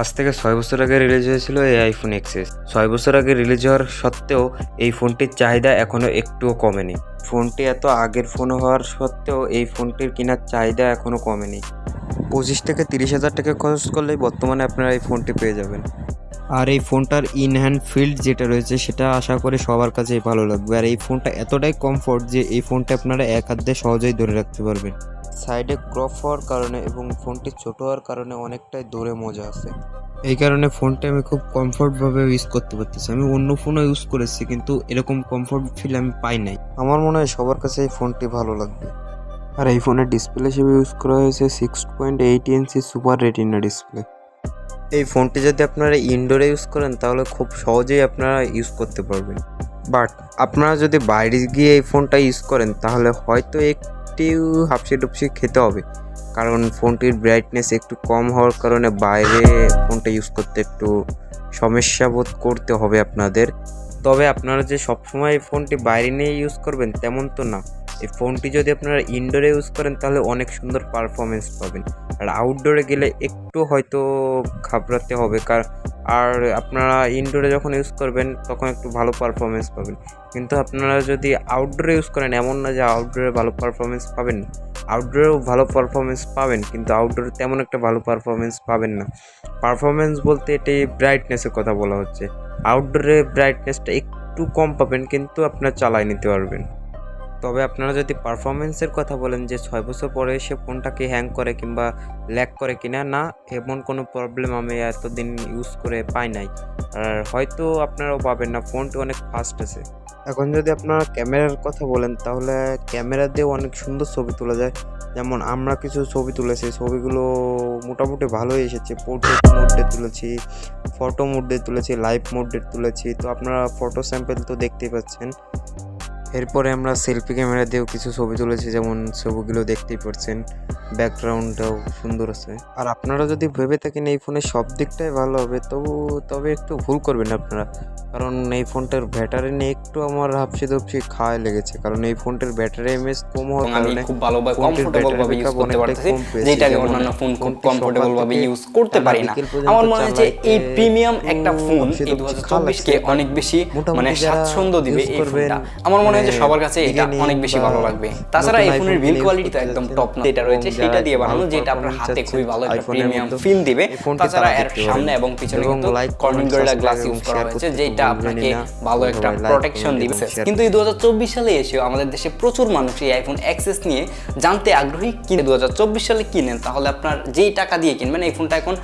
আজ থেকে 6 বছর আগে রিলিজ হয়েছিল এই আইফোন এক্সএস। 6 বছর আগে রিলিজ হওয়ার সত্ত্বেও এই ফোনটির চাহিদা এখনও একটুও কমেনি। ফোনটি এত আগের ফোন হওয়ার সত্ত্বেও এই ফোনটির কেনার চাহিদা এখনও কমেনি। 25 থেকে 30,000 টাকা খরচ করলেই বর্তমানে আপনারা এই ফোনটি পেয়ে যাবেন। আর এই ফোনটার ইন হ্যান্ড ফিল্ড যেটা রয়েছে সেটা আশা করি সবার কাছেই ভালো লাগবে। আর এই ফোনটা এতটাই কমফোর্ট যে এই ফোনটা আপনারা এক হাত দিয়ে সহজেই ধরে রাখতে পারবেন। সাইডে ক্রপ হওয়ার কারণে এবং ফোনটি ছোট হওয়ার কারণে অনেকটাই ধরে মজা আছে। এই কারণে ফোনটা আমি খুব কমফোর্টভাবে ইউজ করতে পারতেছি। আমি অন্য ফোনও ইউজ করেছি কিন্তু এরকম কমফোর্ট ফিল আমি পাই নাই। আমার মনে হয় সবার কাছে এই ফোনটি ভালো লাগবে। আর এই ফোনের ডিসপ্লে হিসেবে ইউজ করা হয়েছে 6.8 ইঞ্চি সুপার রেটিনা ডিসপ্লে। এই ফোনটি যদি আপনারা ইনডোরে ইউজ করেন তাহলে খুব সহজেই আপনারা ইউজ করতে পারবেন। বাট আপনারা যদি বাইরে গিয়ে এই ফোনটা ইউজ করেন তাহলে হয়তো একটু হাপসি টুপসি খেতে হবে, কারণ ফোনটির ব্রাইটনেস একটু কম হওয়ার কারণে বাইরে ফোনটা ইউজ করতে একটু সমস্যা বোধ করতে হবে আপনাদের। তবে আপনারা যে সবসময় এই ফোনটি বাইরে নিয়ে ইউজ করবেন তেমন তো না। এই ফোনটি যদি আপনারা ইনডোরে ইউজ করেন তাহলে অনেক সুন্দর পারফরমেন্স পাবেন। আর আউটডোরে গেলে একটু হয়তো ঘাবড়াতে হবে, আর আপনারা ইনডোরে যখন ইউজ করবেন তখন একটু ভালো পারফরমেন্স পাবেন। কিন্তু আপনারা যদি আউটডোরে ইউজ করেন এমন না যে আউটডোরে ভালো পারফরমেন্স পাবেন না, আউটডোরেও ভালো পারফরমেন্স পাবেন কিন্তু আউটডোরে তেমন একটা ভালো পারফরমেন্স পাবেন না। পারফরমেন্স বলতে এটি ব্রাইটনেসের কথা বলা হচ্ছে। আউটডোরে ব্রাইটনেসটা একটু কম পাবেন কিন্তু আপনারা চালায় নিতে পারবেন। তবে আপনারা যদি পারফরমেন্সের কথা বলেন যে 6 বছর পরে এসে ফোনটাকে হ্যাং করে কিংবা ল্যাগ করে কিনা, না, এমন কোনো প্রবলেম আমি এতদিন ইউজ করে পাই নাই। আর হয়তো আপনারাও পাবেন না, ফোনটি অনেক ফাস্ট আছে। এখন যদি আপনারা ক্যামেরার কথা বলেন তাহলে ক্যামেরা দিয়ে অনেক সুন্দর ছবি তোলা যায়। যেমন আমরা কিছু ছবি তুলেছি, ছবিগুলো মোটামুটি ভালোই এসেছে। পোর্ট্রেট মোডে তুলেছি, ফটো মোডে তুলেছি, লাইভ মোডে তুলেছি। তো আপনারা ফটো স্যাম্পল তো দেখতেই পাচ্ছেন। এরপরে আমরা সেলফি ক্যামেরা দিয়েও কিছু ছবি তুলেছি, যেমন ছবিগুলো দেখতেই পাচ্ছেন। ব্যাকগ্রাউন্ডটাও সুন্দর আছে। আর আপনারা যদি ভেবে থাকেন এই ফোনের সব দিকটাই ভালো হবে তবে একটু ভুল করবেন আপনারা, কারণ এই ফোনটার ব্যাটারি নিয়ে একটু আমার হাপসি দপসি খাওয়া লেগেছে। কারণ এই ফোনটার ব্যাটারি এমএস কম হওয়ার কারণে খুব ভালোভাবে কমফোর্টেবল ভাবে ইউজ করতে পারতেছি, যেটাকে অন্যান্য ফোন খুব কমফোর্টেবল ভাবে ইউজ করতে পারি না। আমার মনে হয় যে এই প্রিমিয়াম একটা ফোন এই 2024 কে অনেক বেশি স্বাচ্ছন্দ্য দিবে এই ফোনটা। আমার মনে হয় যে সবার কাছে এটা অনেক বেশি ভালো লাগবে। তাছাড়া এই ফোনের বিল্ড কোয়ালিটি তো একদম টপ নচ। এটা রয়েছে সেটা দিয়ে বানানো, যেটা আপনার হাতে খুবই ভালো একটা প্রিমিয়াম ফিল দিবে। তাছাড়া এর সামনে এবং পিছনে কিন্তু কর্নিং গরিলা গ্লাস ইউজ করা হয়েছে, যেটা আপনাকে ভালো একটা প্রোটেকশন দিবে। কিন্তু এই 2024 সালে এসেও আমাদের দেশে প্রচুর মানুষ এই আইফোন এক্সএস নিয়ে জানতে আগ্রহী। কিন্তু 2024 সালে কিনেন তাহলে আপনার যেই টাকা দিয়ে কিনবেন এই ফোনটা এখন